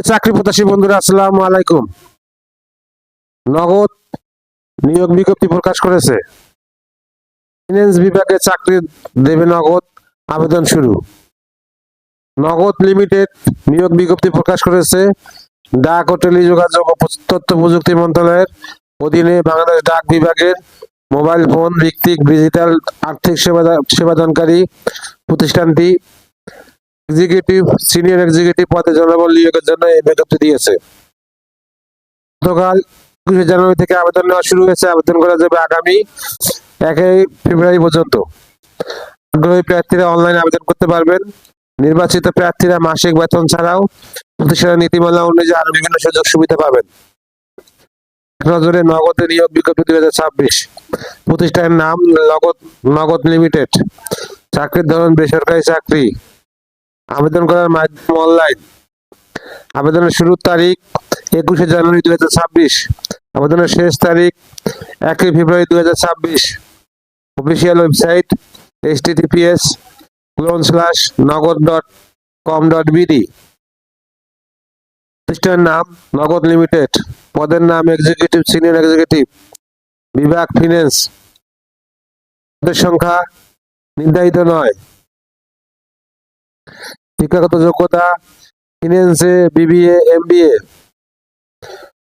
চাকরি প্রত্যাশী বন্ধুরা, আসসালামু আলাইকুম। নগদ নিয়োগ বিজ্ঞপ্তি প্রকাশ করেছে। ফিন্যান্স বিভাগে চাকরি দেবে নগদ, আবেদন শুরু। নগদ লিমিটেড নিয়োগ বিজ্ঞপ্তি প্রকাশ করেছে। ডাক ও টেলিযোগাযোগ ও তথ্য প্রযুক্তি মন্ত্রণালয়ের অধীনে বাংলাদেশ ডাক বিভাগের মোবাইল ফোন ভিত্তিক ডিজিটাল আর্থিক সেবাদানকারী প্রতিষ্ঠানটি সিনিয়র এক্সিকিউটিভ পদে জনবল নিয়োগের জন্য এই বিজ্ঞপ্তি দিয়েছে। গতকাল 21 জানুয়ারি থেকে আবেদন নেওয়া শুরু হয়েছে। আবেদন করা যাবে আগামী 1 ফেব্রুয়ারি পর্যন্ত। আগ্রহী প্রার্থীরা অনলাইনে আবেদন করতে পারবেন। নির্বাচিত প্রার্থীরা মাসিক বেতন ছাড়াও প্রতিষ্ঠানের নীতিমালা অনুযায়ী আরো বিভিন্ন সুযোগ সুবিধা পাবেন। নজরে নগদে নিয়োগ বিজ্ঞপ্তি 2026। প্রতিষ্ঠানের নাম নগদ লিমিটেড। চাকরির ধরন বেসরকারি চাকরি। আবেদন করার মাধ্যম অনলাইন। আবেদনের শুরুর তারিখ 21 জানুয়ারি 2026। আবেদনের শেষ তারিখ 1 ফেব্রুয়ারি 2026। Official website https://nogod.com.bd। প্রতিষ্ঠানের নাম নগদ লিমিটেড। পদের নাম এক্সিকিউটিভ, সিনিয়র এক্সিকিউটিভ, বিভাগ ফিন্যান্স। পদের সংখ্যা নির্ধারিত নয়। শিক্ষাগত যোগ্যতা ফিন্যান্সে BBA MBA।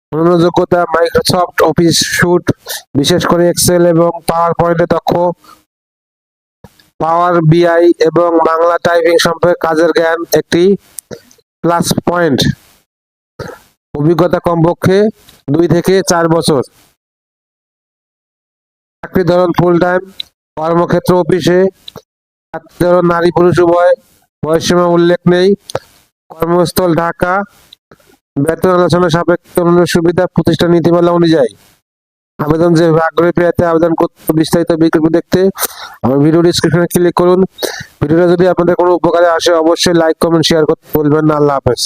অন্যান্য যোগ্যতা মাইক্রোসফট অফিস স্যুট, বিশেষ করে এক্সেল এবং পাওয়ার পয়েন্টে দক্ষ, পাওয়ার BI এবং বাংলা টাইপিং সম্পর্কে কাজের জ্ঞান একটি প্লাস পয়েন্ট। অভিজ্ঞতা কমপক্ষে 2 থেকে 4 বছর। চাকরির ধরন ফুল টাইম। কর্মক্ষেত্র অফিসে। চাকরির ধরন নারী পুরুষ উভয়। বয়সসীমা উল্লেখ নেই। কর্মস্থল ঢাকা। বেতন আলোচনা সাপেক্ষে অন্য সুবিধা প্রতিষ্ঠান নীতিমালা অনুযায়ী। আবেদন যে আগ্রহী প্রার্থী আবেদন করতে বিস্তারিত বিজ্ঞপ্তি দেখতে আমার ভিডিও ডিসক্রিপশনে ক্লিক করুন। ভিডিওটা যদি আপনাদের কোনো উপকারে আসে অবশ্যই লাইক কমেন্ট শেয়ার করতে ভুলবেন না। আল্লাহ হাফেজ।